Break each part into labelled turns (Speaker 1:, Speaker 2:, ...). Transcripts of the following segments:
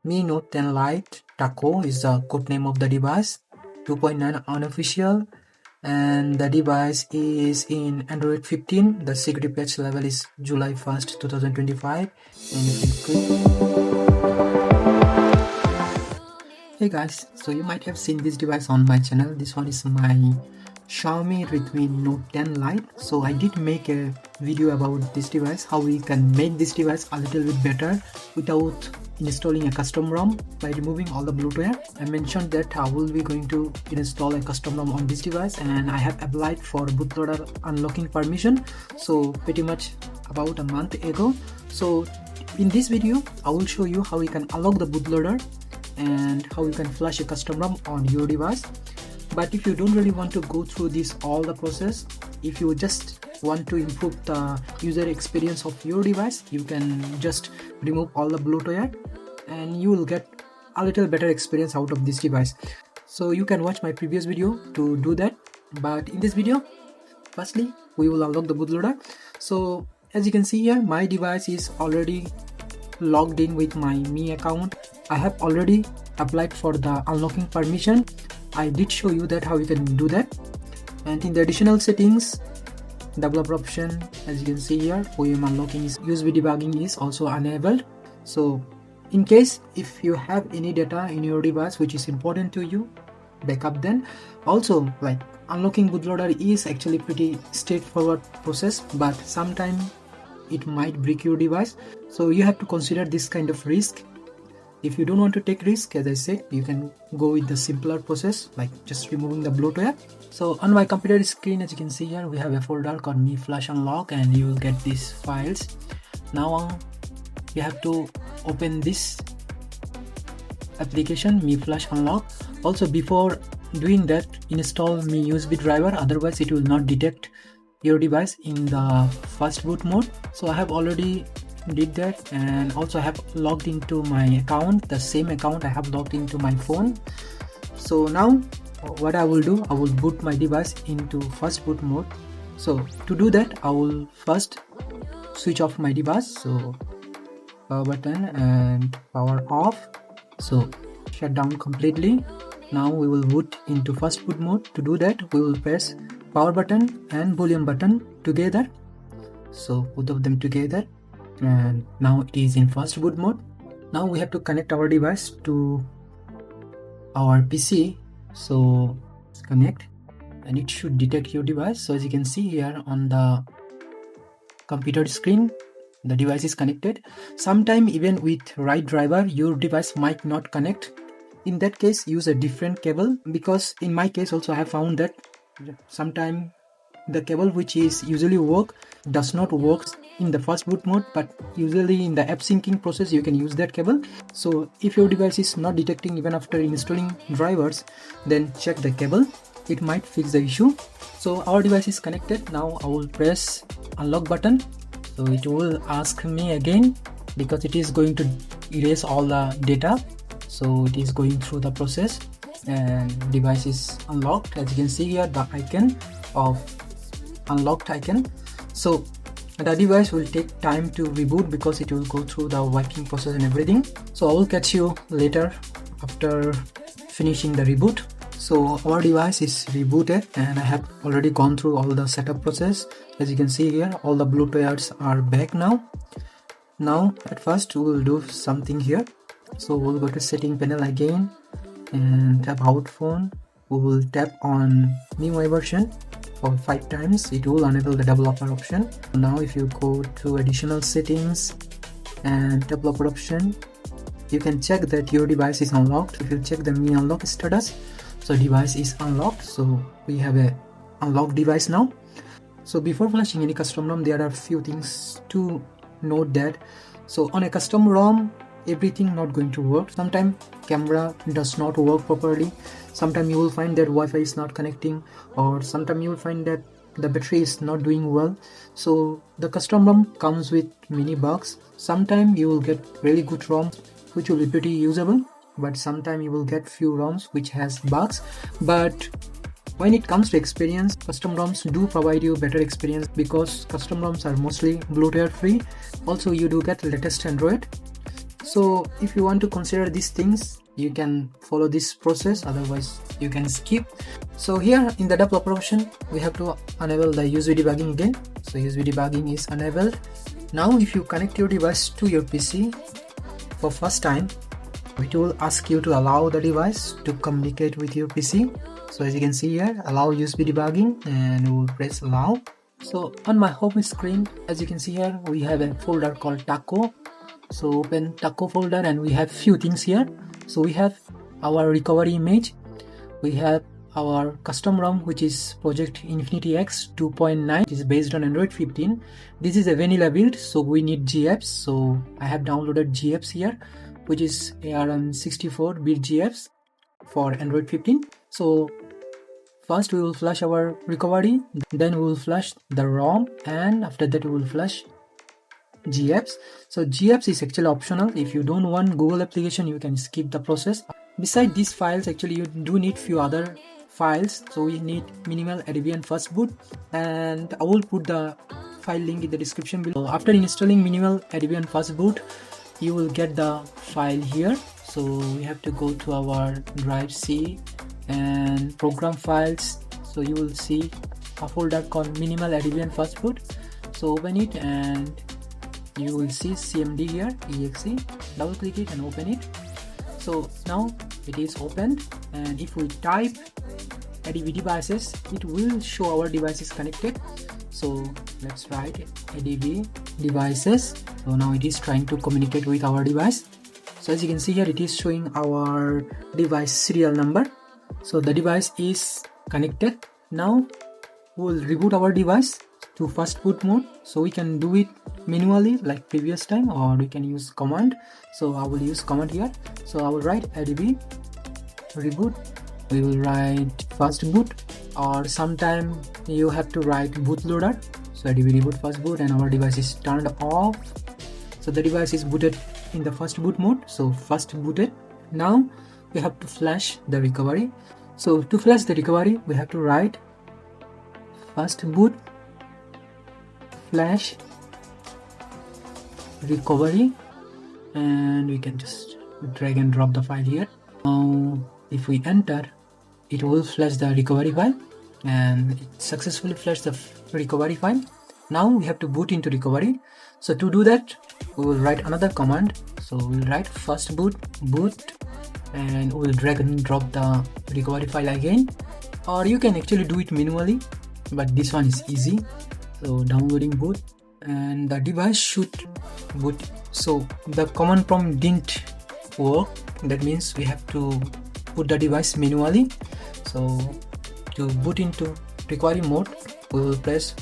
Speaker 1: Mi Note 10 Lite Toco is the code name of the device. 2.9 Unofficial, and the device is in Android 15. The security patch level is July 1st, 2025. And if you click, hey guys, so you might have seen this device on my channel. This one is my Xiaomi Mi Note 10 Lite. So I did make a video about this device, how we can make this device a little bit better without installing a custom ROM by removing all the bloatware. I mentioned that I will be going to install a custom ROM on this device, and I have applied for bootloader unlocking permission, so pretty much about a month ago. So in this video I will show you how you can unlock the bootloader and how you can flash a custom ROM on your device. But if you don't really want to go through this all the process, if you just want to improve the user experience of your device, you can just remove all the bloatware and you will get a little better experience out of this device. So you can watch my previous video to do that. But in this video, firstly we will unlock the bootloader. So as you can see here, my device is already logged in with my Mi account. I have already applied for the unlocking permission. I did show you that how you can do that. And in the additional settings, developer option, as you can see here, OEM unlocking is USB debugging is also enabled. So in case if you have any data in your device which is important to you, backup then. Also, like, unlocking bootloader is actually pretty straightforward process, but sometimes it might break your device, so you have to consider this kind of risk. If you don't want to take risk, as I said, you can go with the simpler process, like just removing the bloatware. So on my computer screen, as you can see here, we have a folder called Mi Flash Unlock, and you will get these files. Now you have to open this application, Mi Flash Unlock. Also, before doing that, install Mi USB driver, otherwise it will not detect your device in the Fastboot mode. So I have already did that, and also I have logged into my account, the same account I have logged into my phone. So now what I will do, I will boot my device into Fastboot mode. So to do that, I will first switch off my device. So power button and power off, so shut down completely. Now we will boot into Fastboot mode. To do that, we will press power button and volume button together, so both of them together, and now it is in Fastboot mode. Now we have to connect our device to our PC. So let's connect, and it should detect your device. So as you can see here on the computer screen, the device is connected. Sometime even with right driver, your device might not connect. In that case, use a different cable, because in my case also I have found that sometimes the cable which is usually work does not work in the Fastboot mode, but usually in the app syncing process you can use that cable. So if your device is not detecting even after installing drivers, then check the cable, it might fix the issue. So our device is connected. Now I will press unlock button. So it will ask me again, because it is going to erase all the data. So it is going through the process, and device is unlocked. As you can see here, the icon of unlocked icon. So the device will take time to reboot, because it will go through the wiping process and everything. So I will catch you later after finishing the reboot. So our device is rebooted, and I have already gone through all the setup process. As you can see here, all the bloatwares are back now. Now at first we will do something here. So we'll go to setting panel again and tap about phone. We will tap on MIUI version for 5 times. It will enable the developer option. Now if you go to additional settings and developer option, you can check that your device is unlocked. If you check the Mi unlock status, so device is unlocked. So we have a unlocked device now. So before flashing any custom ROM, there are a few things to note that. So on a custom ROM, everything not going to work. Sometimes camera does not work properly. Sometimes you will find that Wi-Fi is not connecting, or sometimes you will find that the battery is not doing well. So the custom ROM comes with many bugs. Sometimes you will get really good ROMs which will be pretty usable, but sometimes you will get few ROMs which has bugs. But when it comes to experience, custom ROMs do provide you better experience, because custom ROMs are mostly bloatware free. Also you do get latest Android. So if you want to consider these things, you can follow this process, otherwise you can skip. So here in the developer option, we have to enable the USB debugging again. So USB debugging is enabled. Now if you connect your device to your PC for first time, it will ask you to allow the device to communicate with your PC. So as you can see here, allow USB debugging, and we will press allow. So on my home screen, as you can see here, we have a folder called Toco. So open Toco folder, and we have few things here. So we have our recovery image, we have our custom ROM, which is Project Infinity X 2.9. It is based on Android 15. This is a vanilla build, so we need GApps. So I have downloaded GApps here, which is ARM64-bit GApps for Android 15. So first we will flash our recovery, then we will flash the ROM, and after that we will flash GApps. So GApps is actually optional. If you don't want Google application, you can skip the process. Beside these files, actually you do need few other files. So we need minimal, ADB, and Fastboot, and I will put the file link in the description below. After installing minimal, ADB, and Fastboot, you will get the file here. So we have to go to our drive C and program files. So you will see a folder called minimal, ADB, and Fastboot. So open it, and you will see CMD here, exe. Double click it and open it. So now it is opened, and if we type ADB devices, it will show our device is connected. So let's write ADB devices. So now it is trying to communicate with our device. So as you can see here, it is showing our device serial number. So the device is connected. Now we will reboot our device to Fastboot mode. So we can do it manually like previous time, or we can use command. So I will use command here. So I will write ADB reboot. We will write Fastboot, or sometime you have to write bootloader. So ADB reboot Fastboot, and our device is turned off. So the device is booted in the Fastboot mode. So first booted. Now we have to flash the recovery. So to flash the recovery, we have to write Fastboot flash recovery, and we can just drag and drop the file here. Now if we enter, it will flash the recovery file, and it successfully flashed the recovery file. Now we have to boot into recovery. So to do that, we will write another command. So we'll write Fastboot boot, and we'll drag and drop the recovery file again, or you can actually do it manually, but this one is easy. So downloading boot, and the device should boot. So the command prompt didn't work. That means we have to put the device manually. So to boot into recovery mode, we will press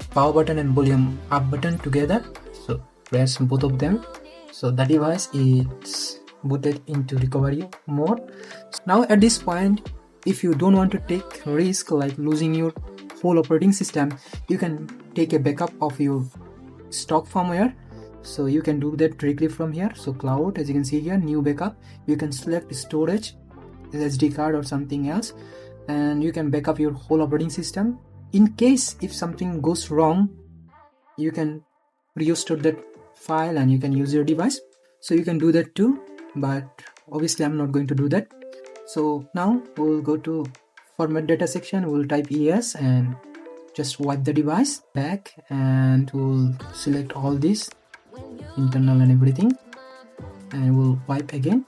Speaker 1: power button and volume up button together. So press both of them. So the device is booted into recovery mode. Now at this point, if you don't want to take risk like losing your whole operating system, you can take a backup of your stock firmware. So you can do that directly from here. So cloud, as you can see here, new backup. You can select storage, SD card or something else, and you can back up your whole operating system. In case if something goes wrong, you can restore that file and you can use your device. So you can do that too, but obviously I'm not going to do that. So now we'll go to format data section. We'll type ES and just wipe the device back, and we'll select all this internal and everything, and we'll wipe again.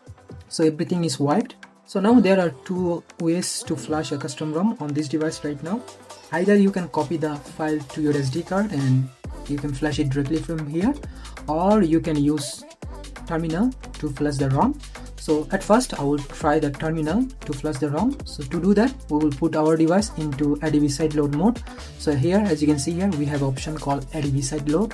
Speaker 1: So everything is wiped. So now there are two ways to flash a custom ROM on this device right now. Either you can copy the file to your SD card and you can flash it directly from here, or you can use terminal to flash the ROM. So at first I will try the terminal to flash the ROM. So to do that, we will put our device into ADB sideload mode. So here, as you can see here, we have option called ADB sideload,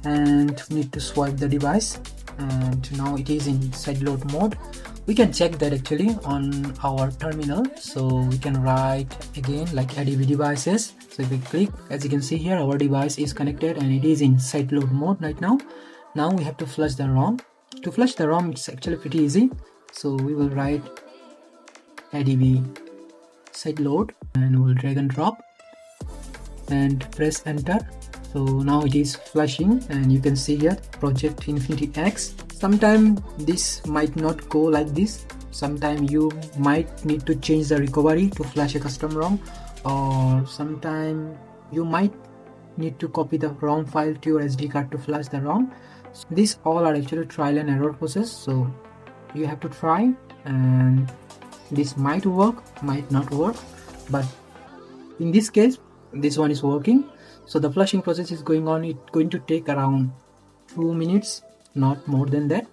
Speaker 1: and we need to swipe the device, and now it is in sideload mode. We can check that actually on our terminal. So we can write again like ADB devices. So if we click, as you can see here, our device is connected and it is in sideload mode right now. Now we have to flash the ROM. To flash the ROM, it's actually pretty easy. So we will write ADB sideload, and we'll drag and drop and press enter. So now it is flashing, and you can see here Project Infinity X. Sometimes this might not go like this. Sometimes you might need to change the recovery to flash a custom ROM, or sometimes you might need to copy the ROM file to your SD card to flash the ROM. So these all are actually trial and error process, so you have to try, and this might work, might not work, but in this case this one is working. So the flushing process is going on. It's going to take around 2 minutes, not more than that.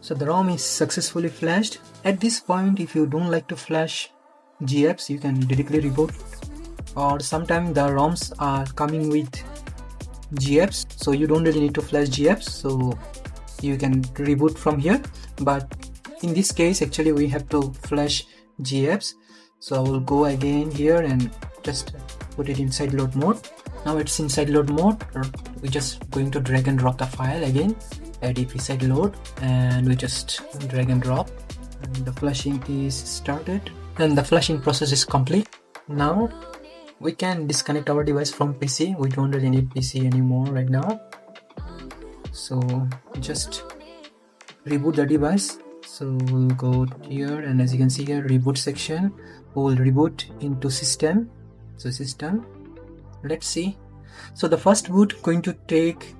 Speaker 1: So the ROM is successfully flashed. At this point, if you don't like to flash GFs, you can directly reboot, or sometimes the ROMs are coming with GFs, so you don't really need to flash GFs, so you can reboot from here. But in this case actually we have to flash GFs, so I will go again here and just put it in sideload mode. Now it's in sideload mode. We're just going to drag and drop the file again, adp sideload, and we just drag and drop, and the flashing is started, and the flashing process is complete. Now we can disconnect our device from PC. We don't really need PC anymore right now, so just reboot the device. So we'll go here, and as you can see here, reboot section, we will reboot into system. So system, let's see. So the first boot going to take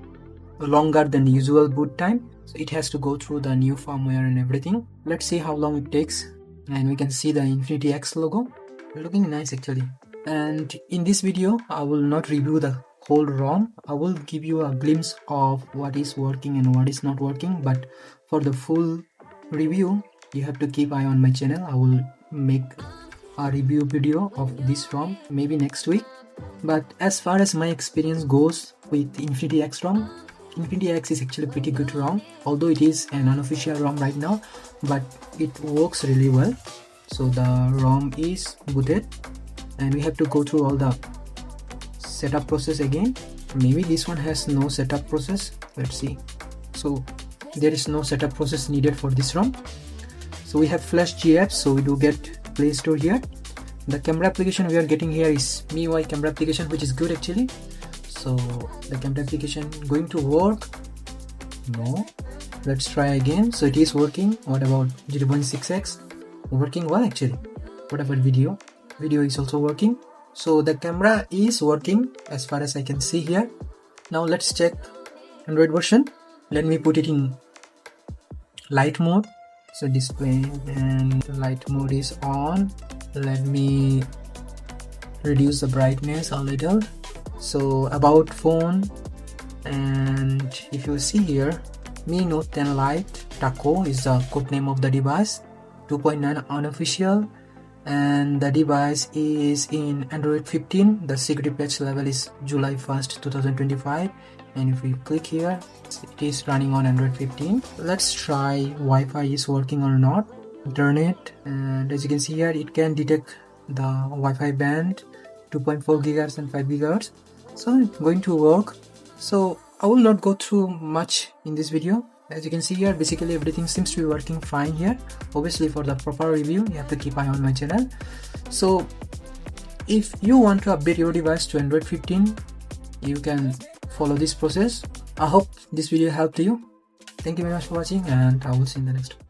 Speaker 1: longer than the usual boot time, so it has to go through the new firmware and everything. Let's see how long it takes, and we can see the Infinity X logo looking nice actually. And in this video I will not review the whole ROM. I will give you a glimpse of what is working and what is not working, but for the full review you have to keep eye on my channel. I will make a review video of this ROM maybe next week. But as far as my experience goes with Infinity X ROM, Infinity X is actually pretty good ROM, although it is an unofficial ROM right now, but it works really well. So the ROM is booted, and we have to go through all the setup process again. Maybe this one has no setup process, let's see. So there is no setup process needed for this ROM. So we have flash GFs, so we do get Play Store here. The camera application we are getting here is MIUI camera application, which is good actually. So the camera application going to work? No. Let's try again. So it is working. What about 0.6x? Working well actually. What about video? Video is also working. So the camera is working as far as I can see here. Now let's check Android version. Let me put it in Lite mode. So display and Lite mode is on. Let me reduce the brightness a little. So about phone, and if you see here, Mi Note 10 Lite Toco is the code name of the device. 2.9 unofficial, and the device is in Android 15. The security patch level is July 1st 2025, and if we click here, it is running on Android 15. Let's try Wi-Fi is working or not. Internet, and as you can see here, it can detect the Wi-Fi band 2.4 GHz and 5 GHz, so it's going to work. So I will not go through much in this video. As you can see here, basically everything seems to be working fine here. Obviously for the proper review you have to keep eye on my channel. So if you want to update your device to Android 15, you can follow this process. I hope this video helped you. Thank you very much for watching, and I will see you in the next one.